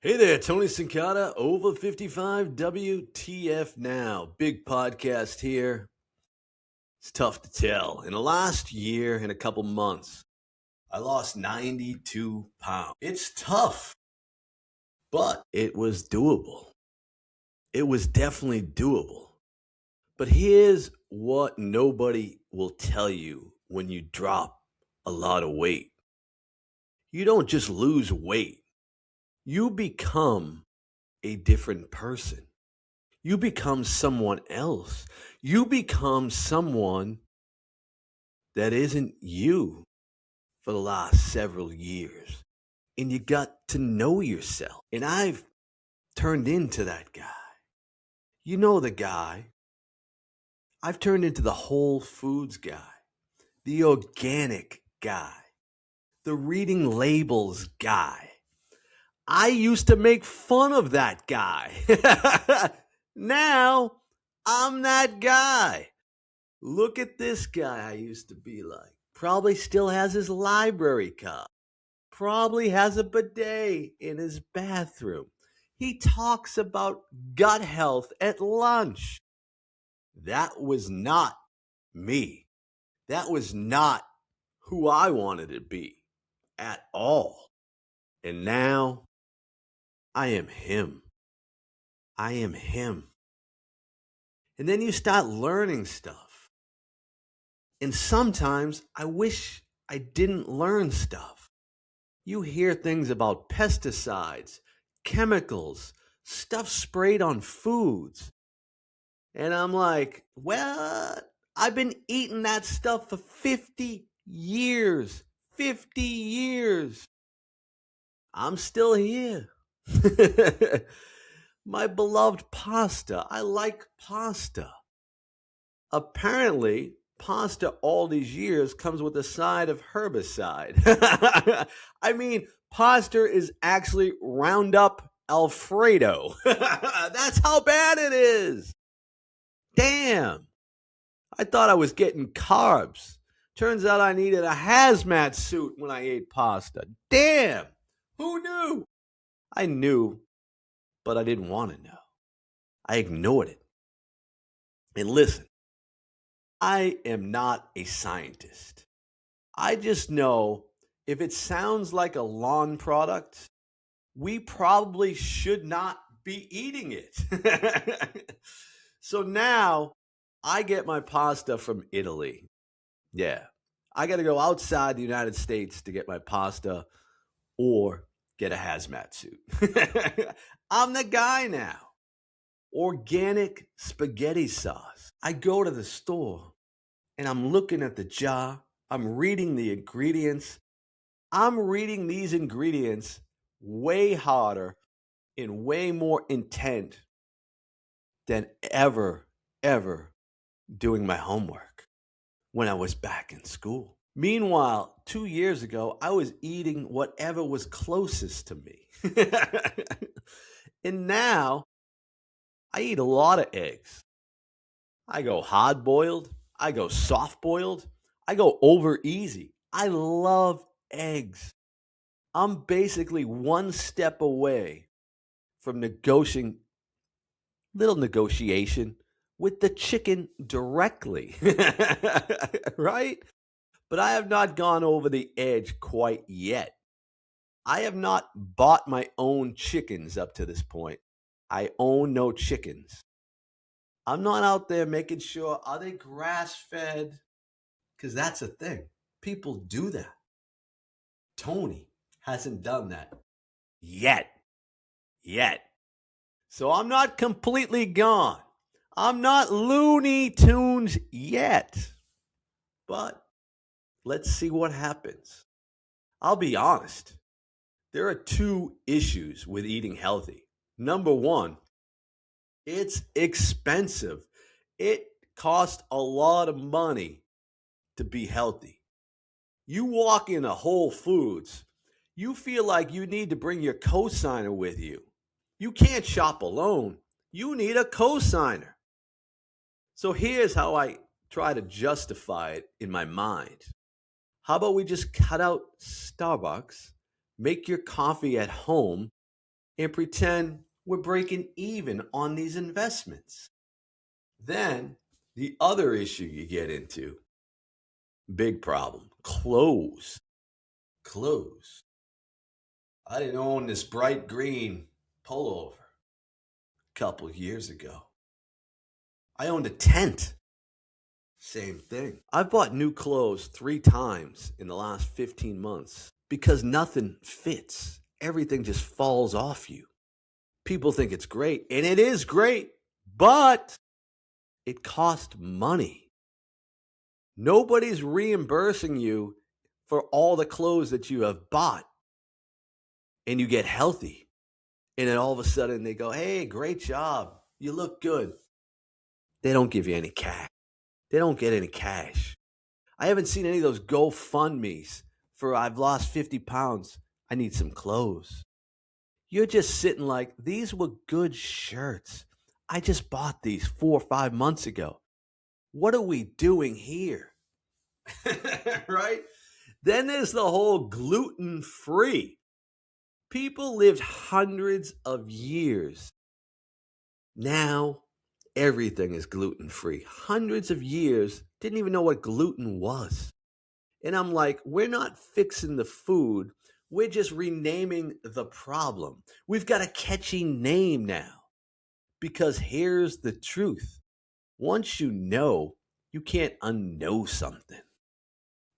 Hey there, Tony Sincata, over 55 WTF now. Big podcast here. It's tough to tell. In the last year and a couple months, I lost 92 pounds. It's tough, but it was doable. It was definitely doable. But here's what nobody will tell you when you drop a lot of weight. You don't just lose weight. You become a different person. You become someone else. You become someone that isn't you for the last several years. And you got to know yourself. And I've turned into that guy. You know the guy. I've turned into the Whole Foods guy, the organic guy, the reading labels guy. I used to make fun of that guy. Now I'm that guy. Look at this guy I used to be like. Probably still has his library card. Probably has a bidet in his bathroom. He talks about gut health at lunch. That was not me. That was not who I wanted to be at all. And now I am him. I am him. And then you start learning stuff. And sometimes I wish I didn't learn stuff. You hear things about pesticides, chemicals, stuff sprayed on foods. And I'm like, well, I've been eating that stuff for 50 years. 50 years. I'm still here. My beloved pasta. I like pasta. Apparently, pasta all these years comes with a side of herbicide. I mean, pasta is actually Roundup Alfredo. That's how bad it is. Damn. I thought I was getting carbs. Turns out I needed a hazmat suit when I ate pasta. Damn. Who knew? I knew, but I didn't want to know. I ignored it. And listen, I am not a scientist. I just know if it sounds like a lawn product, we probably should not be eating it. So now I get my pasta from Italy. Yeah, I got to go outside the United States to get my pasta or get a hazmat suit. I'm the guy now. Organic spaghetti sauce. I go to the store and I'm looking at the jar. I'm reading the ingredients. I'm reading these ingredients way harder and way more intent than ever doing my homework when I was back in school. Meanwhile, 2 years ago, I was eating whatever was closest to me. And now I eat a lot of eggs. I go hard boiled. I go soft boiled. I go over easy. I love eggs. I'm basically one step away from little negotiation with the chicken directly. Right? But I have not gone over the edge quite yet. I have not bought my own chickens up to this point. I own no chickens. I'm not out there making sure, are they grass fed? Because that's a thing. People do that. Tony hasn't done that yet. Yet. So I'm not completely gone. I'm not Looney Tunes yet. But let's see what happens. I'll be honest. There are two issues with eating healthy. Number one, it's expensive. It costs a lot of money to be healthy. You walk into Whole Foods, you feel like you need to bring your cosigner with you. You can't shop alone. You need a cosigner. So here's how I try to justify it in my mind. How about we just cut out Starbucks, make your coffee at home, and pretend we're breaking even on these investments. Then the other issue you get into, big problem, clothes. Clothes. I didn't own this bright green pullover a couple years ago. I owned a tent. Same thing. I've bought new clothes 3 times in the last 15 months because nothing fits. Everything just falls off you. People think it's great, and it is great, but it costs money. Nobody's reimbursing you for all the clothes that you have bought, and you get healthy. And then all of a sudden they go, hey, great job. You look good. They don't give you any cash. They don't get any cash. I haven't seen any of those GoFundMe's for I've lost 50 pounds. I need some clothes. You're just sitting like, these were good shirts. I just bought these 4 or 5 months ago. What are we doing here? Right? Then there's the whole gluten-free. People lived hundreds of years. Now everything is gluten-free. Hundreds of years, didn't even know what gluten was. And I'm like, we're not fixing the food. We're just renaming the problem. We've got a catchy name now. Because here's the truth. Once you know, you can't unknow something.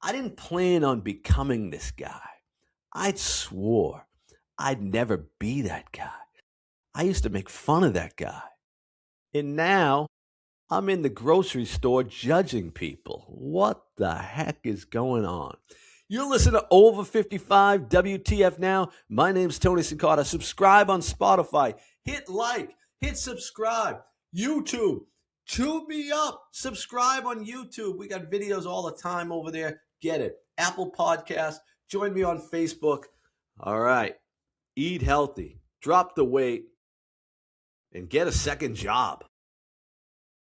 I didn't plan on becoming this guy. I'd swore I'd never be that guy. I used to make fun of that guy. And now I'm in the grocery store judging people. What the heck is going on? You're listening to Over 55 WTF Now. My name's Tony Sincata. Subscribe on Spotify. Hit like. Hit subscribe. YouTube. Tune me up. Subscribe on YouTube. We got videos all the time over there. Get it. Apple Podcast. Join me on Facebook. All right. Eat healthy. Drop the weight. And get a second job.